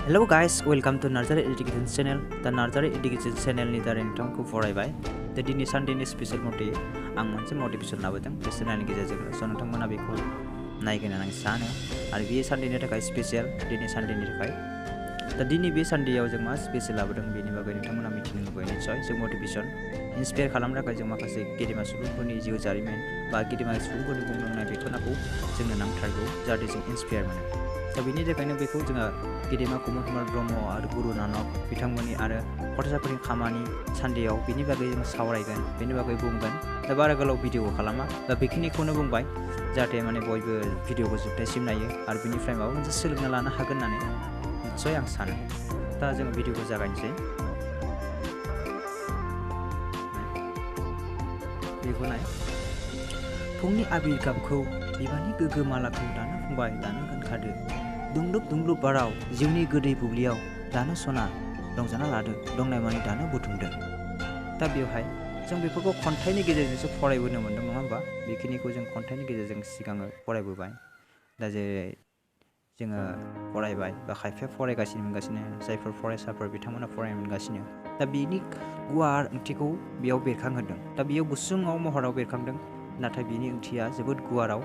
Hello guys, welcome to Narzary Education Channel. The Narzary Education Channel ni daring tongku फरायबाय. The दिनै सानडेनि special मथे आं मोनसे motivation लाबोदों बे चेनेलनि गेजेरजों स' नोंथांमोना बेखौ नायगोन होननानै सानो आरो बे सानडेनि थाखाय स्पेशल दिनै सानडेनि थाखाय दा दिनै बे सानडेयाव जों मा स्पेशल लाबोदों बेनि बागै नोंथांमोना मिथिनो लुबैयो निश्चय जों मोटिभेसन इन्सपायार खालामनो थाखाय जों माखासे गेदेमा सुबुंफोरनि जिउ जारिमिन बा गेदेमा सुबुंफोरनि बुंलांनाय बेखौनाखौ जोंनो नांथारगौ जाहाथे जों इन्सपायार मोनो दा बेनि थाखायनो बेखौ जोङो गेदेमा कुमार ब्रह्म आरो गुरु नानक बिथांमोननि आरो फरायसाफोरनि खामानि सानडेयाव बेनि बागै जों सावरायगोन बेनि बागै बुंगोन दा बारा गोलाव भिडिअ खालामा दा बेखिनिखौनो बुंबाय जाहाथे माने बयबो भिडिअखौ जोबथायसिम नायो आरो बेनिफ्राय माबा मोनसे सोलोंना लानो हागोन होननानै निश्चय आं सानो दा जों भिडिअखौ जागायनोसै बेखौ नाय फुंनि आबिर गाबखौ बिबारनि गोग्गो मालाखौ दानो फंबाय दानो गानखादो दुंलुब बाराव जिउनि गोदै बुब्लियाव दानो सना रंजाना लादो दंनाय मानि दानो बुथुमदो दा बेवहाय जों बेफोरखौ खन्थाइनि गेजेरजोंसो फरायबोनो मोन्दों नङा होमबा बेखिनिखौ जों खन्थाइनि गेजेरजों सिगाङो फरायबोबाय दा जेरै जोङो फरायबाय बा खायफाया फरायगासिनो मोनगासिनो जायफोर फरायसाफोर बिथांमोना फरायनो मोनगासिनो दा बेनि गुवार ओंथिखौ बेयाव बेरखांहोदों दा बेयाव गुसुङाव महराव बेरखांदों नाथाय बेनि ओंथिया जोबोद गुवाराव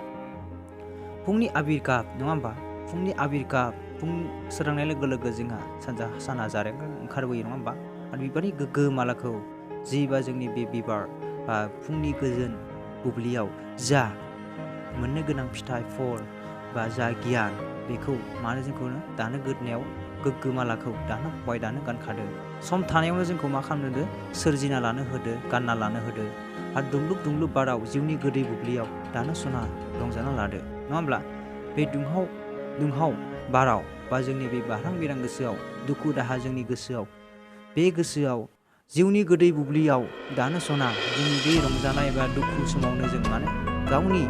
फुंनि आबिर गाब नङा होमबा फुंनि आबिर गाब फुं सोरांनाय लोगो लोगो जोंहा सानजा साना जारें ओंखारबोयो नङा होमबा आरो बिबारनि गोग्गो मालाखौ जिबा जोंनि बे बिबार बा फुंनि गोजोन बुब्लियाव जा मोननो गोनां फिथाइ फल बा जा गियान बेखौ मानो जोंखौनो दानो गोदनायाव गोग्गो मालाखौ दानो फंबाय दानो गानखादो सम थानायावनो जोंखौ मा खालामनो सोरजिना लानो होदो गानना लानो होदो आरो दुंलुब बाराव जिउनि गोदै बुब्लियाव दानो सना रंजाना लादो नङा होमब्ला बे दुंहाव बाराव बा जोंनि बे बारां बिरां गोसोआव दुखु दाहा जोंनि गोसोआव बे गोसोआव जिउनि गोदै बुब्लियाव दानो सना जोंनि बे रंजानाय बा दुखु समावनो जों मानो गावनि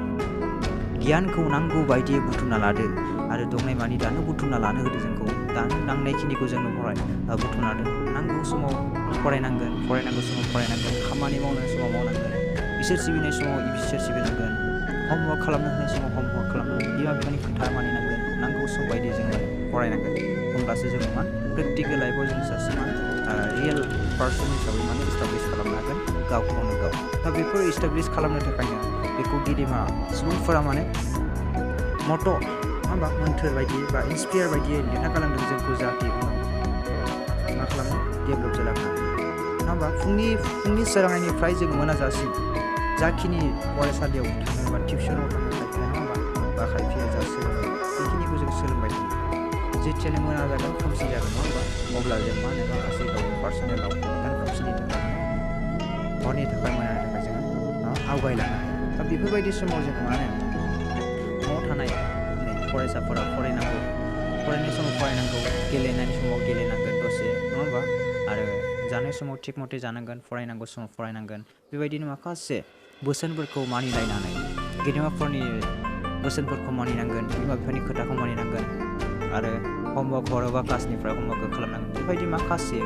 गियानखौ नांगौ बायदियै बुथुमना लादो आरो दंनाय मानि दानो बुथुमना लानो होदो जोंखौ दानो नांनायखिनिखौ जोंनो बुथुमना लादो नांगौ समाव फरायनांगौ समाव फरायनांगोन खामानि मावनाय समाव मावनांगोन इसोर सिबिनाय समाव इसोर सिबिनांगोन हमवर्क खालामनो होनाय समाव हमवर्क खालामनांगोन बिमा बिफानि खोथा मानिनांगोन नांगौ सम बायदि जोङो फरायनांगोन होमब्लासो जों मा प्रेक्टिकेल लाइफआव जों सासे मा रियेल पार्सन हिसाबै माने इस्टाब्लिश खालामनो हागोन गावखौनो गाव दा बेफोर इस्टाब्लिश खालामनो थाखायनो बेखौ गेदेमा सुबुंफोरा माने मट' होमबा मोन्थोर बायदि बा इन्सपायार बायदियै लिरना गालांदों जोंखौ जाहाथे उनाव मा खालामनो डेभेलप जालांनो हायो नङा होमबा फुंनि सोरांनायनिफ्राय जों मोनाजासिम जाखिनि फरायसालियाव थाङो बा टिउसनाव थाङो खायफाया नङा होमबा बा खायफाया जा सोलोङो बेखिनिखौ जों सोलोंबाय थायो जेथियानो मोना जागोन खोमसि जागोन नङा होमबा अब्ला जों मा होनो माखासे गावनि पार्सनेलाव खोमसिनि थाखाय हरनि थाखाय मोनानि थाखाय जोङो आवगायलांनो हाया दा बेफोरबायदि समाव जों मा होनो न'आव थानाय फरायसाफोरा फरायनांगौ फरायनाय समाव फरायनांगौ गेलेनायनि समाव गेलेनांगोन दसे नङा होमबा आरो जानाय समाव थिग मथे जानांगोन फरायनांगौ समाव फरायनांगोन बेबायदिनो माखासे बोसोनफोरखौ मानिलायनानै गेदेमाफोरनि बोसोनफोरखौ मानिनांगोन बिमा बिफानि खोथाखौ मानिनांगोन आरो हमवर्क हरोबा क्लासनिफ्राय हमवर्कखौ खालामनांगोन बेबायदि माखासे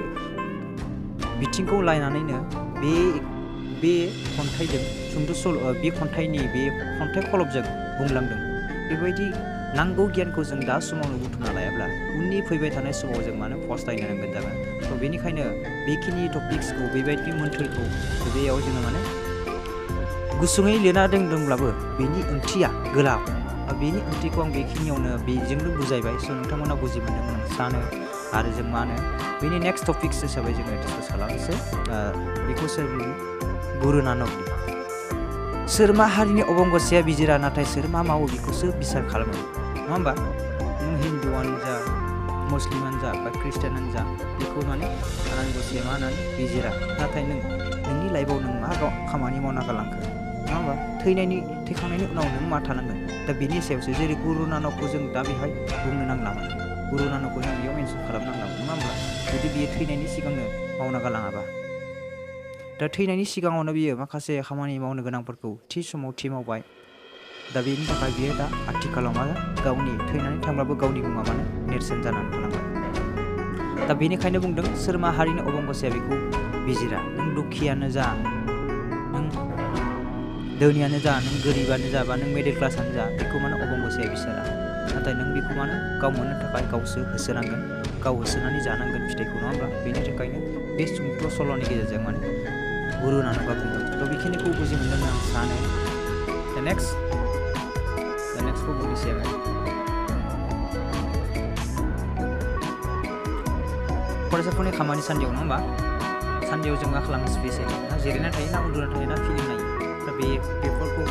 बिथिंखौ लायनानैनो बे खन्थाइजों सुंद' सल' बे खन्थाइनि बे खन्थाइ खलबजों बुंलांदों बेबायदि नांगौ गियानखौ जों दा समावनो बुथुमना लायाब्ला उननि फैबाय थानाय समाव जों मानो फस्थायनो नांगोन जागोन थ' बेनिखायनो बेखिनि टपिक्सखौ बेबायदि मोन्थोरखौ बेयाव जोङो माने गुसुङै लिरना दोनदोंब्लाबो बेनि ओंथिया गोलाव बेनि ओंथिखौ आं बेखिनियावनो बेजोंनो बुजायबाय स' नोंथांमोना बुजि मोनदों आं सानो आरो जों मा होनो बेनि नेक्स्ट टपिक्स हिसाबै जोङो डिसकास खालामनोसै बेखौ सोर गुरु नानकनि सोर मा हारिनि अबंगसेया बिजिरा नाथाय सोर मा मावो बेखौसो बिसार खालामो नङा होमबा नों हिन्दुआनो जा मुस्लिमानो जा बा ख्रिस्टियानानो जा बेखौ माने अबंगसेया मा होननानै बिजिरा नाथाय नोंनि लाइफआव नों मा खामानि मावना गालांखो नङा होमबा थैखांनायनि उनाव नों मा थानांगोन दा बेनि सायावसो जेरै गुरु नानकखौ जों दा बेहाय बुंनो नांलामोन गुरु नानकखौ जों बेयाव मेनसन खालामनांलामोन नङा होमब्ला जुदि बियो थैनायनि सिगांनो मावना गालाङाबा दा थैनायनि सिगाङावनो बियो माखासे खामानि मावनो गोनांफोरखौ थि समाव थि मावबाय दा बेनि थाखाय बियो दा आथिखालाव मा गावनि थैनानै थांब्लाबो गावनि मुङा माने नेरसोन जानानै थालांबाय दा बेनिखायनो बुंदों सोर मा हारिनि अबंगसेया बेखौ बिजिरा नों दुखियानो जा नों धोनियानो जा नों गोरिबानो जा बा नों मिडिल क्लासआनो जा बेखौ माने अबंगसेया बिसारा नाथाय नों बेखौ मानो गाव मोननो थाखाय गावसो होसोनांगोन गाव होसोनानै जानांगोन फिथाइखौ नङा होमब्ला बेनि थाखायनो बे सुंद' सल'नि गेजेरजों माने गुरु नानकआ बुंदों थ' बेखिनिखौ बुजि मोनदों आं सानो दा नेक्स्टखौ बुंनोसै आङो फरायसाफोरनि खामानि सानदेयाव नङा होमबा सानदेयाव जों मा खालामो स्पेसियेलि ना जिरायना थायो ना उन्दुना थायो ना फिल्म नायो दा बेफोरखौ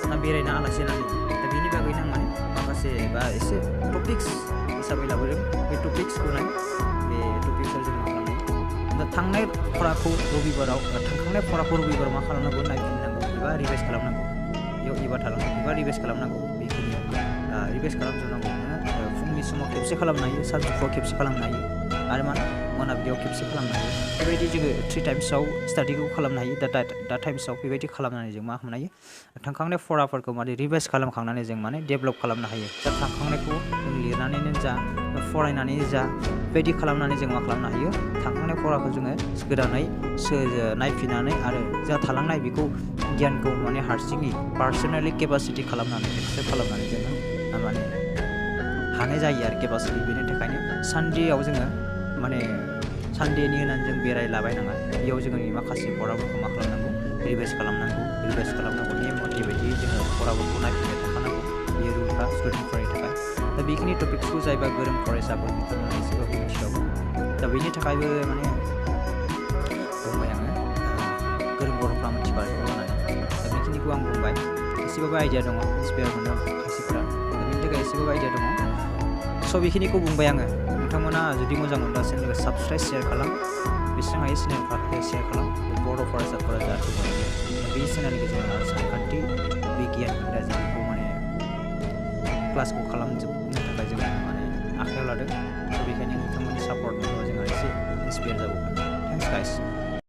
ना बेरायना आलासि नायो दा बेनि बागैनो आं माने माखासे बा एसे टपिक्स हिसाबै लाबोदों बे टपिक्सखौ नाय बे टपिक्सआव जों मा खालामो दा थांखांनाय फराखौ रबिबाराव मा खालामनांगौ नायफिननांगौ एबा रिभाइस खालामनांगौ बेयाव एबा थालांनांगौ एबा रिभाइस खालामनांगौ बेखिनियाव रिभाइस खालामजोबनांगौ नोङो फुंनि समाव खेबसे खालामनो हायो सानजौफुआव खेबसे खालामनो हायो आरो मा मोनाबिलियाव खेबसे खालामनो हायो बेबायदि जोङो 3 टाइम्सआव स्टाडिखौ खालामनो हायो दा टाइम्सआव बेबायदि खालामनानै जों मा खालामनो हायो थांखांनाय फराफोरखौ माने रिभाइस खालामखांनानै जों माने डेभेलप खालामनो हायो दा थांखांनायखौ जों लिरनानैनो जा फरायनानै जा बेबायदि खालामनानै जों मा खालामनो हायो थांखांनाय फराखौ जोङो गोदानै नायफिननानै आरो जा थालांनाय बेखौ गियानखौ माने हारसिङै पार्सनेलि केपासिटि खालामनानै एक्सेप्ट खालामनानै जोङो माने हानाय जायो आरो केपासिटि बेनि थाखायनो सानडेआव जोङो माने सानडेनि होनानै जों बेरायलाबायनाङा बेयाव जोंनि माखासे फराफोरखौ मा खालामनांगौ रिभाइस खालामनांगौ नेम मथे बायदियै जोङो फराफोरखौ नायफिनबाय थाखानांगौ बेयो रुलखा स्टुडेन्टफोरनि थाखाय दा बेखिनि टपिक्सखौ जायबा गोरों फरायसाफोर बिथांमोना एसेबाबो मिथिखागौ दा बेनि थाखायबो माने बुंबाय आङो गोरों बर'फ्रा मिथिबाय होननानै दा बेखिनिखौ आं बुंबाय एसेबाबो आइडिया दङ इन्सपायार मोनो खायसेफोरा दा बेनि थाखाय एसेबाबो आइडिया दङ स' बेखिनिखौ बुंबाय आङो नोंथांमोना जुदि मोजां मोनब्ला चेनेलखौ साबस्क्राइब शेयार खालाम बेसेबां हायो चेनेलखौ शेयार खालाम बर' फरायसाफोरा जाहाथे मोनो बे चेनेलनि गेजेरजों सानखान्थि बिगियान इंराजि बेखौ माने क्लासखौ खालामजोबनो थाखाय जों माने आखायाव लादों स' बेखायनो नोंथांमोननि सापर्ट मोनोबा जोंहा एसे इन्सपायार जाबावगोन थेंक्स गाइस